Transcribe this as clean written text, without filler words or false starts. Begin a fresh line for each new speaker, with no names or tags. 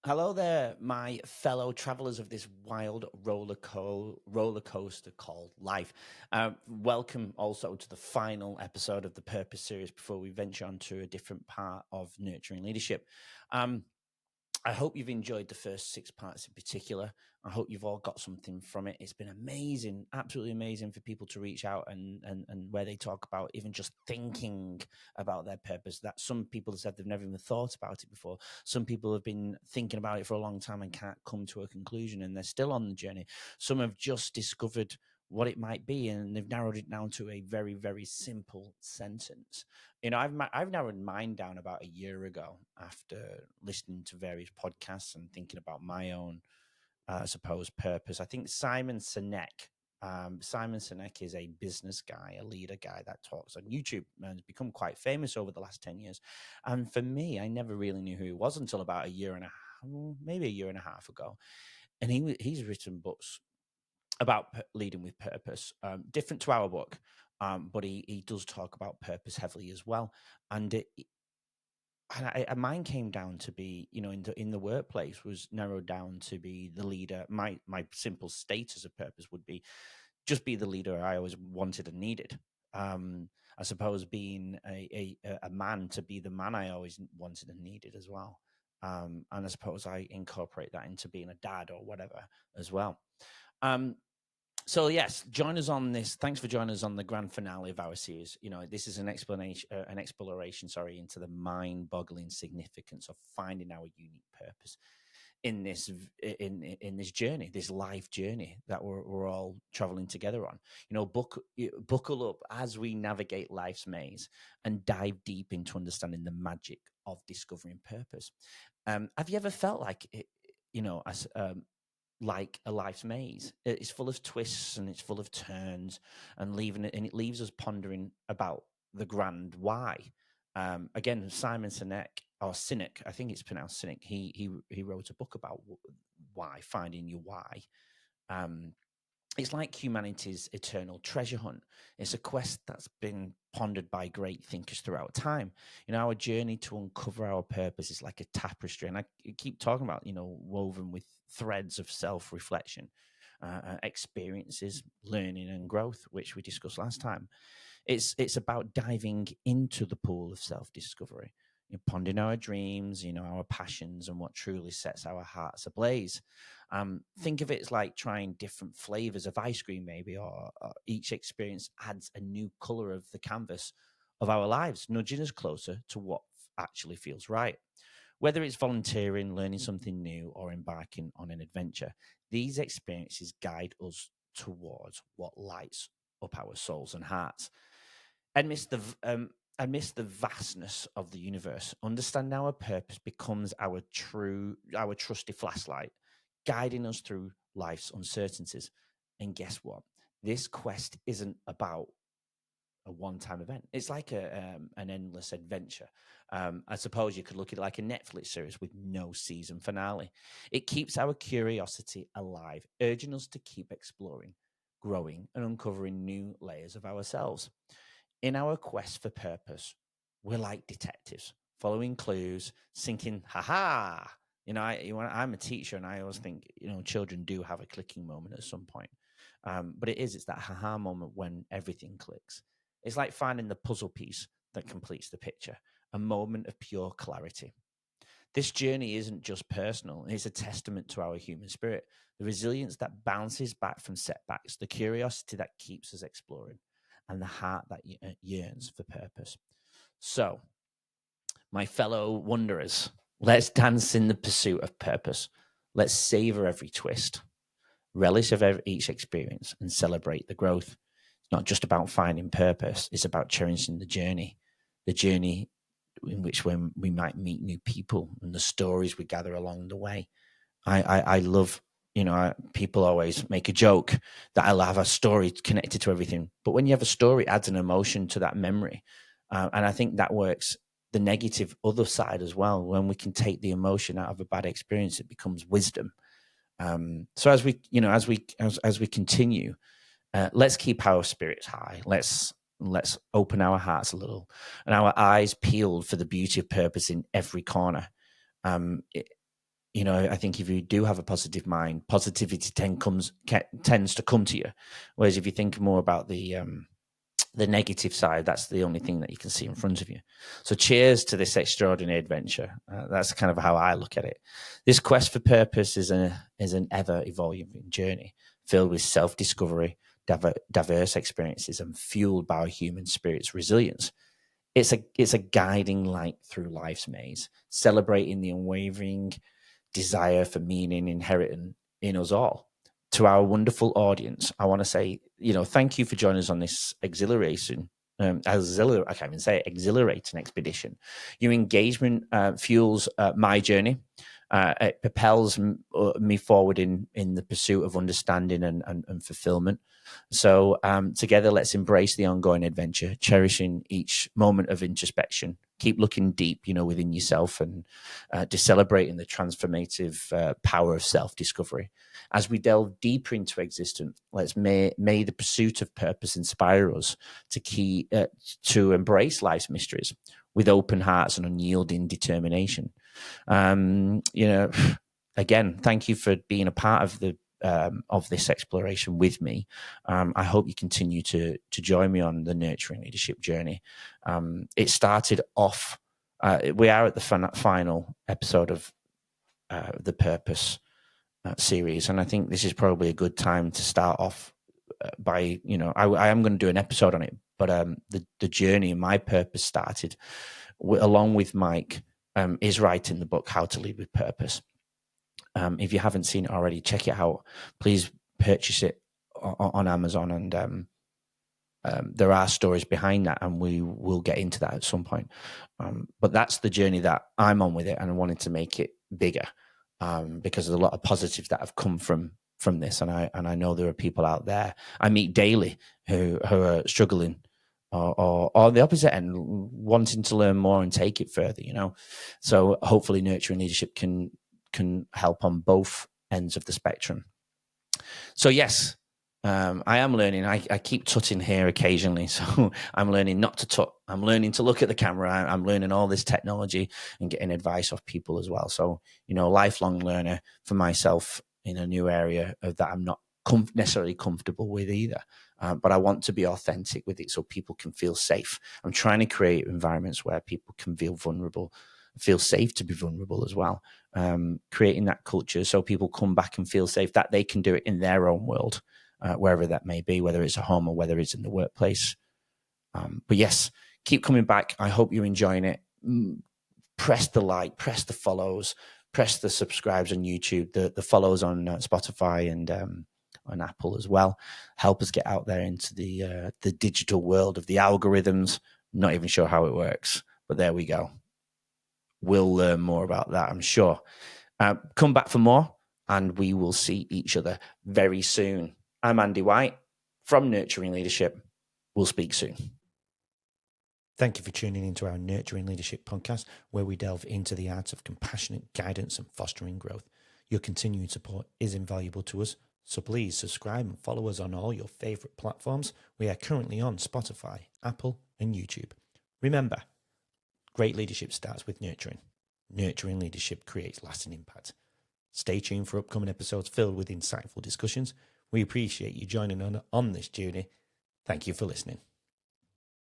Hello there, my fellow travelers of this wild roller coaster called life. Welcome also to the final episode of the Purpose series before we venture on to a different part of nurturing leadership. Um, I hope you've enjoyed the first six parts in particular. I hope you've all got something from it. It's been amazing, absolutely amazing for people to reach out and where they talk about even just thinking about their purpose. That some people have said they've never even thought about it before. Some people have been thinking about it for a long time and can't come to a conclusion, and they're still on the journey. Some have just discovered what it might be, and they've narrowed it down to a very, very simple sentence. I've narrowed mine down about a year ago after listening to various podcasts and thinking about my own, I suppose, purpose. I think Simon Sinek is a business guy, a leader guy that talks on YouTube and has become quite famous over the last 10 years. And for me, I never really knew who he was until about a year and a half, maybe a year and a half ago. And he's written books about leading with purpose, different to our book, but he does talk about purpose heavily as well. And mine came down to be, in the workplace was narrowed down to be the leader. My simple status of purpose would be just be the leader I always wanted and needed. I suppose being a man, to be the man I always wanted and needed as well. And I suppose I incorporate that into being a dad or whatever as well. Um, so yes, join us on this. Thanks for joining us on the grand finale of our series. This is an exploration, sorry, into the mind-boggling significance of finding our unique purpose in in this journey, this life journey that we're all traveling together on. Buckle up as we navigate life's maze and dive deep into understanding the magic of discovering purpose. Have you ever felt like it? As like a life's maze. It's full of twists and it's full of turns, and it leaves us pondering about the grand why. Again, Simon Sinek, or Sinek, I think it's pronounced Sinek. He wrote a book about why, finding your why. Um, it's like humanity's eternal treasure hunt. It's a quest that's been pondered by great thinkers throughout time. Our journey to uncover our purpose is like a tapestry, and I keep talking about, woven with threads of self-reflection, experiences, learning, and growth, which we discussed last time. It's about diving into the pool of self-discovery, pondering our dreams, our passions, and what truly sets our hearts ablaze. Think of it as like trying different flavors of ice cream, maybe, or each experience adds a new color of the canvas of our lives, nudging us closer to what actually feels right. Whether it's volunteering, learning something new, or embarking on an adventure, these experiences guide us towards what lights up our souls and hearts. Amidst the amidst the vastness of the universe, understanding our purpose becomes our trusty flashlight, guiding us through life's uncertainties. And guess what? This quest isn't about a one-time event. It's like an endless adventure. I suppose you could look at it like a Netflix series with no season finale. It keeps our curiosity alive, urging us to keep exploring, growing, and uncovering new layers of ourselves. In our quest for purpose, we're like detectives, following clues, thinking, "Ha ha!" I'm a teacher, and I always think, children do have a clicking moment at some point. But it's that ha ha moment when everything clicks. It's like finding the puzzle piece that completes the picture, a moment of pure clarity. This journey isn't just personal, it's a testament to our human spirit, the resilience that bounces back from setbacks, the curiosity that keeps us exploring, and the heart that yearns for purpose. So, my fellow wanderers, let's dance in the pursuit of purpose. Let's savor every twist, relish of each experience, and celebrate the growth. It's not just about finding purpose, it's about cherishing the journey in which when we might meet new people and the stories we gather along the way. I love, people always make a joke that I'll have a story connected to everything. But when you have a story, it adds an emotion to that memory. And I think that works the negative other side as well. When we can take the emotion out of a bad experience, it becomes wisdom. So as we continue, let's keep our spirits high. Let's open our hearts a little and our eyes peeled for the beauty of purpose in every corner. Um, I think if you do have a positive mind, positivity tends to come to you. Whereas if you think more about the negative side, that's the only thing that you can see in front of you. So cheers to this extraordinary adventure. That's kind of how I look at it. This quest for purpose is an ever evolving journey filled with self-discovery, diverse experiences, and fueled by human spirit's resilience. It's a guiding light through life's maze, celebrating the unwavering desire for meaning inherent in us all. To our wonderful audience, I want to say, thank you for joining us on this exhilarating expedition. Your engagement fuels my journey. It propels me forward in the pursuit of understanding and fulfillment. So together, let's embrace the ongoing adventure, cherishing each moment of introspection. Keep looking deep, within yourself, and celebrating the transformative power of self-discovery. As we delve deeper into existence, may the pursuit of purpose inspire us to embrace life's mysteries with open hearts and unyielding determination. Again, thank you for being a part of this exploration with me. I hope you continue to join me on the nurturing leadership journey. It started off. We are at the final episode of the Purpose series, and I think this is probably a good time to start off by I am going to do an episode on it, but the journey and my purpose started along with Mike. Is writing the book How to Lead with Purpose. If you haven't seen it already, check it out. Please purchase it on Amazon, and there are stories behind that, and we will get into that at some point. But that's the journey that I'm on with it, and I wanted to make it bigger because there's a lot of positives that have come from this, and I know there are people out there I meet daily who are struggling or on the opposite end, wanting to learn more and take it further. So hopefully, nurturing leadership can help on both ends of the spectrum. So yes, I am learning. I keep tutting here occasionally, so I'm learning not to tut. I'm learning to look at the camera. I'm learning all this technology and getting advice off people as well. So, lifelong learner for myself in a new area that I'm not necessarily comfortable with either. But I want to be authentic with it so people can feel safe. I'm trying to create environments where people can feel vulnerable, feel safe to be vulnerable as well. Creating that culture so people come back and feel safe that they can do it in their own world, wherever that may be, whether it's at home or whether it's in the workplace. But yes, keep coming back. I hope you're enjoying it. Press the like, press the follows, press the subscribes on YouTube, the follows on Spotify and on Apple as well. Help us get out there into the digital world of the algorithms. Not even sure how it works, but there we go. We'll learn more about that, I'm sure. Come back for more, and we will see each other very soon. I'm Andy White from Nurturing Leadership. We'll speak soon. Thank you for tuning into our Nurturing Leadership podcast, where we delve into the art of compassionate guidance and fostering growth. Your continued support is invaluable to us, so please subscribe and follow us on all your favorite platforms. We are currently on Spotify, Apple, and YouTube. Remember, great leadership starts with nurturing. Nurturing leadership creates lasting impact. Stay tuned for upcoming episodes filled with insightful discussions. We appreciate you joining on this journey. Thank you for listening.